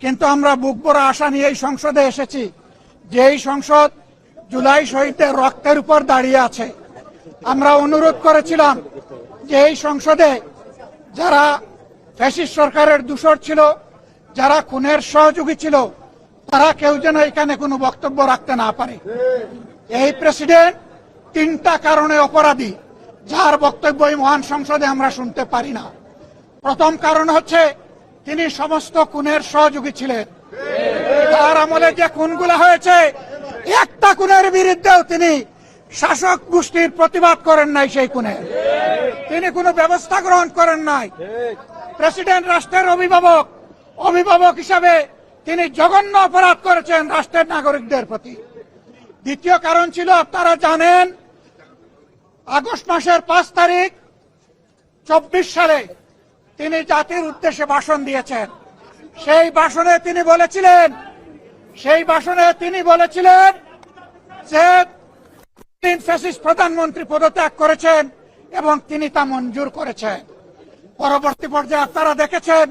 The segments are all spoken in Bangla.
কিন্তু আমরা বুক ভরা আশা নিয়ে এই সংসদে এসেছি যে এই সংসদ জুলাই শহীদদের রক্তের উপর দাঁড়িয়ে আছে। আমরা অনুরোধ করেছিলাম যে এই সংসদে যারা ফ্যাসিস্ট সরকারের দূষর ছিল, যারা খুনের সহযোগী ছিল, তারা কেউ যেন এখানে কোনো বক্তব্য রাখতে না পারে। এই প্রেসিডেন্ট তিনটা কারণে অপরাধী, যার বক্তব্য এই মহান সংসদে আমরা শুনতে পারি না। প্রথম কারণ হচ্ছে তিনি সমস্ত খুনের সহযোগী ছিলেন। তার আমলে যে খুনগুলো হয়েছে একটা খুনের বিরুদ্ধেও তিনি শাসক গোষ্ঠীর প্রতিবাদ করেন নাই, সেই খুনের তিনি কোনো ব্যবস্থা গ্রহণ করেন নাই। প্রেসিডেন্ট রাষ্ট্রের অভিভাবক হিসাবে তিনি জঘন্য অপরাধ করেছেন রাষ্ট্রের নাগরিকদের প্রতি। দ্বিতীয় কারণ ছিল, আপনারা জানেন, আগস্ট মাসের 5 তারিখ 24 সালে তিনি জাতির উদ্দেশ্যে ভাষণ দিয়েছেন। সেই ভাষণে তিনি বলেছিলেন যে ফ্যাসিস্ট প্রধানমন্ত্রী পদত্যাগ করেছেন এবং তিনি তা মঞ্জুর করেছেন। পরবর্তী পর্যায়ে আপনারা দেখেছেন,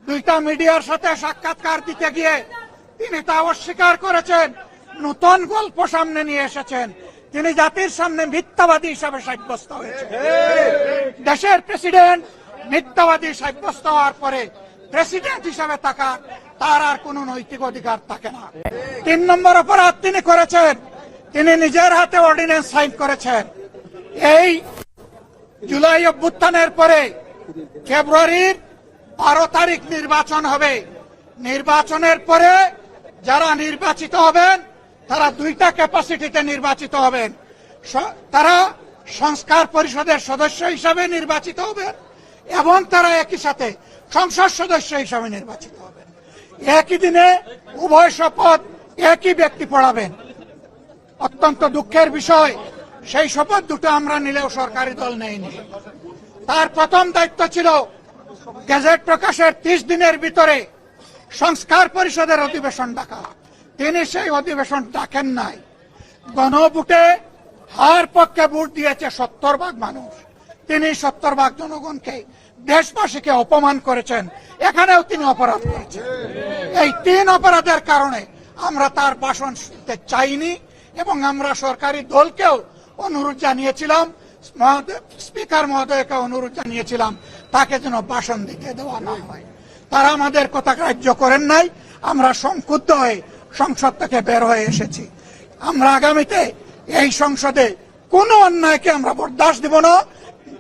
দুইটা মিডিয়ার সাথে সাক্ষাৎকার দিতে গিয়ে তিনি তা অস্বীকার করেছেন, নতুন গল্প সামনে নিয়ে এসেছেন। তিনি জাতির সামনে মিথ্যাবাদী হিসাবে সাব্যস্ত হয়েছে। দেশের প্রেসিডেন্ট মিথ্যাবাদী সাব্যস্ত হওয়ার পরে প্রেসিডেন্ট হিসাবে তার আর কোন নৈতিক অধিকার থাকে না। 3 নম্বর অপরাধ তিনি করেছেন, তিনি নিজের হাতে অর্ডিন্যান্স সাইন করেছেন। এই জুলাই অভ্যুত্থানের পরে ফেব্রুয়ারির 12 তারিখ নির্বাচন হবে। নির্বাচনের পরে যারা নির্বাচিত হবেন তারা 2টা ক্যাপাসিটিতে নির্বাচিত হবেন। তারা সংস্কার পরিষদের সদস্য হিসাবে নির্বাচিত হবেন এবং তারা একই সাথে সংসদ সদস্য হিসাবে নির্বাচিত হবেন। একই দিনে উভয় শপথ একই ব্যক্তি পড়াবেন। অত্যন্ত দুঃখের বিষয়, সেই শপথ দুটো আমরা নিলেও সরকারি দল নেয়নি। তার প্রথম দায়িত্ব ছিল গেজেট প্রকাশের 30 দিনের ভিতরে সংস্কার পরিষদের অধিবেশন ডাকা। তিনি সেই অধিবেশন ডাকেন নাই। গণভোটে হার পক্ষে ভোট দিয়েছে 70% মানুষ। তিনি 70% জনগণকে, দেশবাসীকে অপমান করেছেন। এখানেও তিনি অপরাধ করেছেন। এই 3 অপরাধের কারণে আমরা তার ভাষণ শুনতে চাইনি এবং আমরা সরকারি দলকেও অনুরোধ জানিয়েছিলাম, স্পিকার মহোদয়কে অনুরোধ জানিয়েছিলাম তাকে যেন ভাষণ দিতে দেওয়া না হয়। তারা আমাদের কথা গ্রাহ্য করেন নাই। আমরা সংক্ষুব্ধ হয়ে সংসদ থেকে বের হয়ে এসেছি। আমরা আগামীতে এই সংসদে কোনো অন্যায়কে আমরা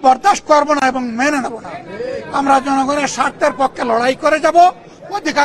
বরদাস্ত করব না এবং মেনে নেব না। আমরা জনগণের স্বার্থের পক্ষে লড়াই করে যাব। অধিকার